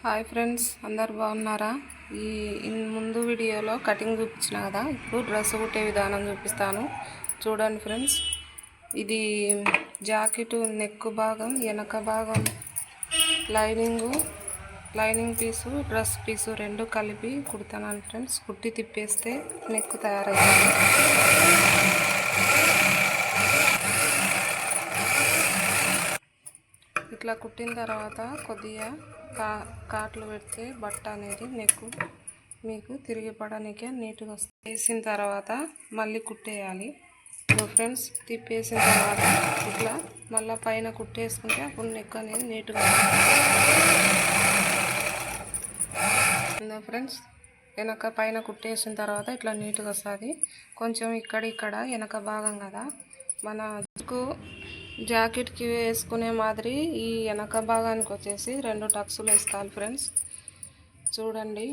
Hi friends, అందరు బాగున్నారా? ముందు వీడియోలో కటింగ్ చూపించిన కదా, ఇప్పుడు డ్రెస్ కుట్టే విధానం చూపిస్తాను. చూడండి ఫ్రెండ్స్, ఇది జాకెట్ నెక్ భాగం, వెనక భాగం లైనింగ్ పీసు, డ్రెస్ పీసు రెండు కలిపి కుడతాను ఫ్రెండ్స్. కుట్టి తిప్పేస్తే నెక్ తయారవుతుంది. ఇట్లా కుట్టిన తర్వాత కొద్దిగా కాట్లు పెడితే బట్ట అనేది నెక్ మీకు తిరిగి పడడానికే నీట్గా వస్తుంది. వేసిన తర్వాత మళ్ళీ కుట్టేయాలి ఫ్రెండ్స్. తిప్పేసిన తర్వాత ఇట్లా మళ్ళీ పైన కుట్టేసుకుంటే అప్పుడు నెక్ అనేది నీట్గా వస్తుంది ఫ్రెండ్స్. వెనక పైన కుట్టేసిన తర్వాత ఇట్లా నీట్గా వస్తుంది. కొంచెం ఇక్కడ వెనక భాగం కదా, మన జాకెట్కి వేసుకునే మాదిరి ఈ వెనక భాగానికి వచ్చేసి 2 టక్స్లు వేసుకోవాలి ఫ్రెండ్స్. చూడండి,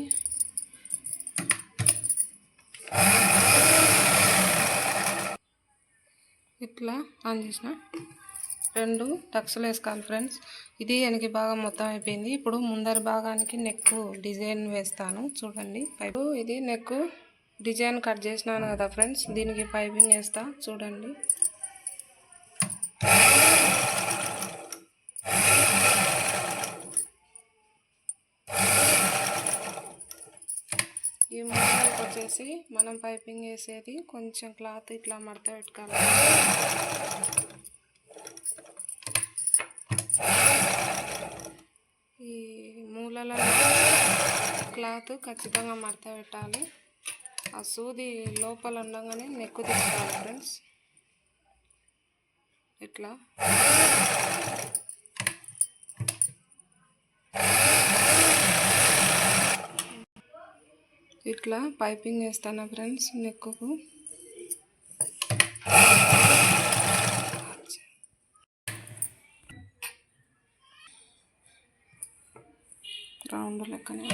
ఇట్లా ఆన్ చేసిన 2 టక్స్లు వేసుకోవాలి ఫ్రెండ్స్. ఇది వెనక భాగం మొత్తం అయిపోయింది. ఇప్పుడు ముందరి భాగానికి నెక్ డిజైన్ వేస్తాను. చూడండి, ఇది నెక్ డిజైన్ కట్ చేసినాను కదా ఫ్రెండ్స్, దీనికి పైపింగ్ వేస్తా. చూడండి, ఈ మూలలకు వచ్చేసి మనం పైపింగ్ వేసేది కొంచెం క్లాత్ ఇట్లా మడత పెట్టుకోవాలి. ఈ మూలలో క్లాత్ ఖచ్చితంగా మడత పెట్టాలి. ఆ సూది లోపల ఉండగానే నెక్కు తీసుకోవాలి ఫ్రెండ్స్. ఇట్లా పైపింగ్ వేస్తాను ఫ్రెండ్స్ నెక్కుకు. రౌండ్ లెక్కనే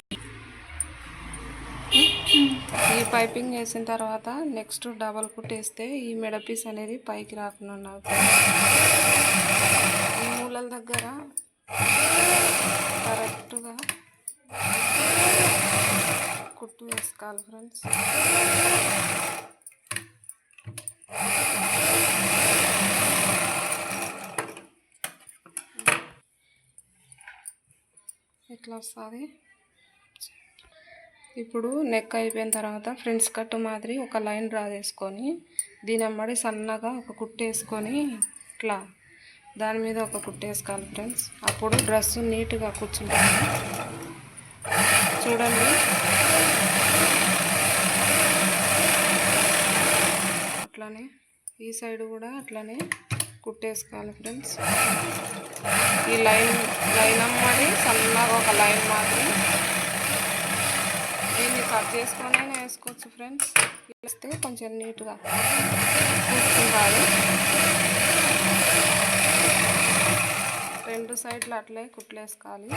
ఈ పైపింగ్ వేసిన తర్వాత నెక్స్ట్ డబల్ కుట్టేస్తే ఈ మెడ పీస్ అనేది పైకి రాకుండా ఉన్నది. ఈ మూలల దగ్గర కరెక్ట్గా కుట్టు వేసుకోవాలి ఫ్రెండ్స్. ఇట్లా వస్తుంది. ఇప్పుడు నెక్ అయిపోయిన తర్వాత ఫ్రంట్ కట్ మాదిరి ఒక లైన్ డ్రా చేసుకొని దీని అమ్మడి సన్నగా ఒక కుట్టు వేసుకొని ఇట్లా దాని మీద ఒక కుట్టు వేసుకోవాలి ఫ్రెండ్స్. అప్పుడు డ్రెస్ నీట్గా కూర్చుంటుంది. చూడండి, అట్లానే ఈ సైడ్ కూడా అట్లానే కుట్టేసుకోవాలి ఫ్రెండ్స్. ఈ లైన్ అమ్మడి సన్నగా ఒక లైన్ మాత్రం దీన్ని కట్ చేసుకొని వేసుకోవచ్చు ఫ్రెండ్స్. వేస్తే కొంచెం నీట్గా చూసుకుంటారు. 2 సైడ్లు అట్లే కుట్లేసుకోవాలి.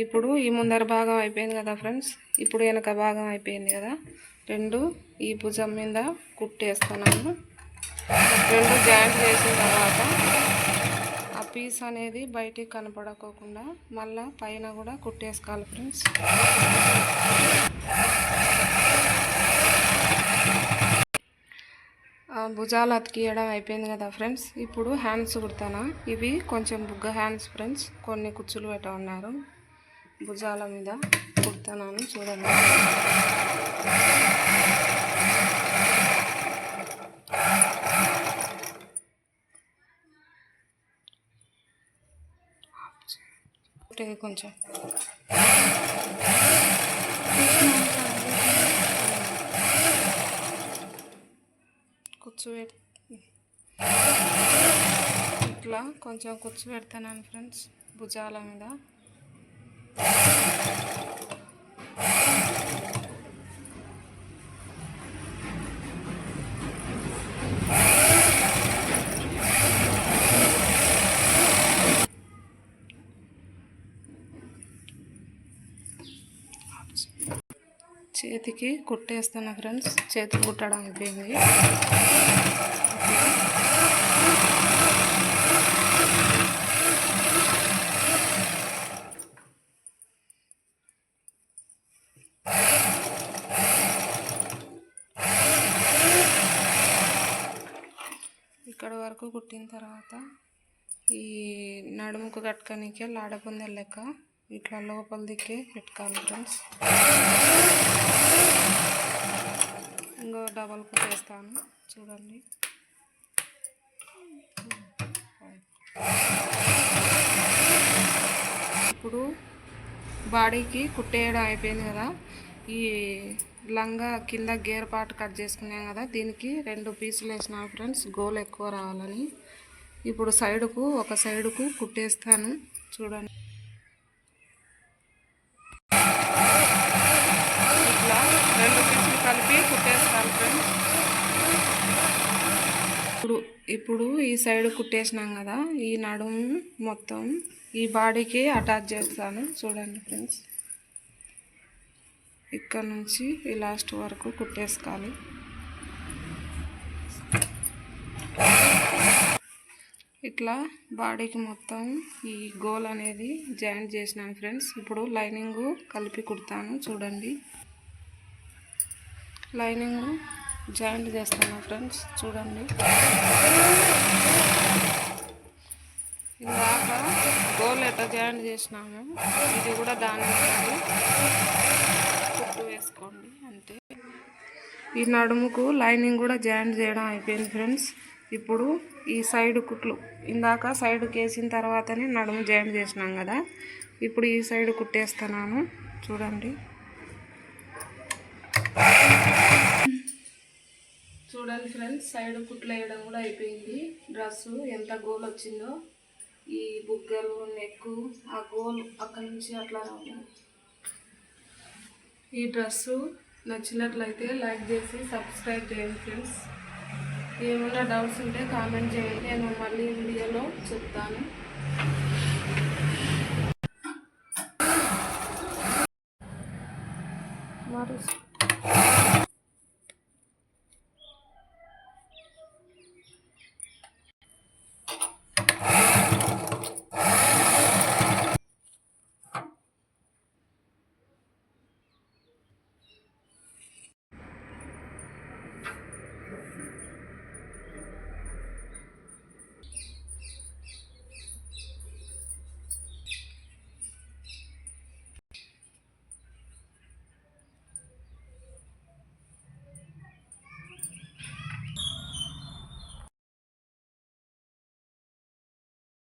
ఇప్పుడు ఈ ముందర భాగం అయిపోయింది కదా ఫ్రెండ్స్. ఇప్పుడు వెనక భాగం అయిపోయింది కదా. 2 ఈ భుజం మీద కుట్టేస్తున్నాను. 2 జాయింట్ చేసిన తర్వాత ఆ పీస్ అనేది బయటికి కనపడకోకుండా మళ్ళీ పైన కూడా కుట్టేసుకోవాలి ఫ్రెండ్స్. భుజాలు అతికియడం అయిపోయింది కదా ఫ్రెండ్స్. ఇప్పుడు హ్యాండ్స్ కుడతాను. ఇవి కొంచెం బుగ్గ హ్యాండ్స్ ఫ్రెండ్స్. కొన్ని కుచ్చులు పెట్ట ఉన్నారు. భుజాల మీద కుడతాను. చూడండి, కొంచెం కుచ్చు ఇట్లా కొంచెం కుచ్చు పెడతాను ఫ్రెండ్స్ భుజాల మీద. చేతికి కుట్టేస్తున్నా ఫ్రెండ్స్. చేతికి కుట్టడం అయిపోయింది. ఇక్కడ వరకు కుట్టిన తర్వాత ఈ నడుముకు కట్టుకోనికే లాడపుందెల లెక్క ఇట్లా లోపల దిక్కే పెట్టుకోవాలి ఫ్రెండ్స్. ఇంకో డబల్ కుట్టేస్తాను చూడండి. ఇప్పుడు బాడీకి కుట్టేయడం అయిపోయింది కదా. ఈ లంగా కింద గేర్ పార్ట్ కట్ చేసుకున్నాం కదా, దీనికి 2 పీసులు వేసిన ఫ్రెండ్స్, గోల్ ఎక్కువ రావాలని. ఇప్పుడు ఒక సైడుకు కుట్టేస్తాను చూడండి. ఇట్లా 2 పీసులు కలిపి కుట్టేస్తాను ఫ్రెండ్స్. ఇప్పుడు ఈ సైడ్ కుట్టేసినాం కదా, ఈ నడుము మొత్తం ఈ బాడీకి అటాచ్ చేస్తాను చూడండి ఫ్రెండ్స్. ఇక్కడ నుంచి ఈ లాస్ట్ వరకు కుట్టేసుకోవాలి. ఇట్లా బాడీకి మొత్తం ఈ గోల్ అనేది జాయింట్ చేసినాను ఫ్రెండ్స్. ఇప్పుడు లైనింగ్ కలిపి కుడతాను చూడండి. లైనింగ్ జాయింట్ చేస్తాను ఫ్రెండ్స్ చూడండి. ఇందాక గోల్ ఎట్లా జాయింట్ చేసినాము ఇది కూడా దాని కుట్టు వేసుకోండి అంతే. ఈ నడుముకు లైనింగ్ కూడా జాయింట్ చేయడం అయిపోయింది ఫ్రెండ్స్. ఇప్పుడు ఈ సైడ్ కుట్లు ఇందాక సైడ్కి వేసిన తర్వాతనే నడుము జాయింట్ చేసినాం కదా, ఇప్పుడు ఈ సైడ్ కుట్టేస్తున్నాను చూడండి. చూడండి ఫ్రెండ్స్, సైడ్ కుట్లు వేయడం కూడా అయిపోయింది. డ్రెస్సు ఎంత గోల్ వచ్చిందో, ఈ బుగ్గలు నెక్కు ఆ గోల్ అక్కడి నుంచి అట్లా రావాలి. ఈ డ్రెస్సు నచ్చినట్లయితే లైక్ చేసి సబ్స్క్రైబ్ చేయండి ఫ్రెండ్స్. ఏమైనా డౌట్స్ ఉంటే కామెంట్ చేయండి, నేను మళ్ళీ వీడియోలో చెప్తాను. మరి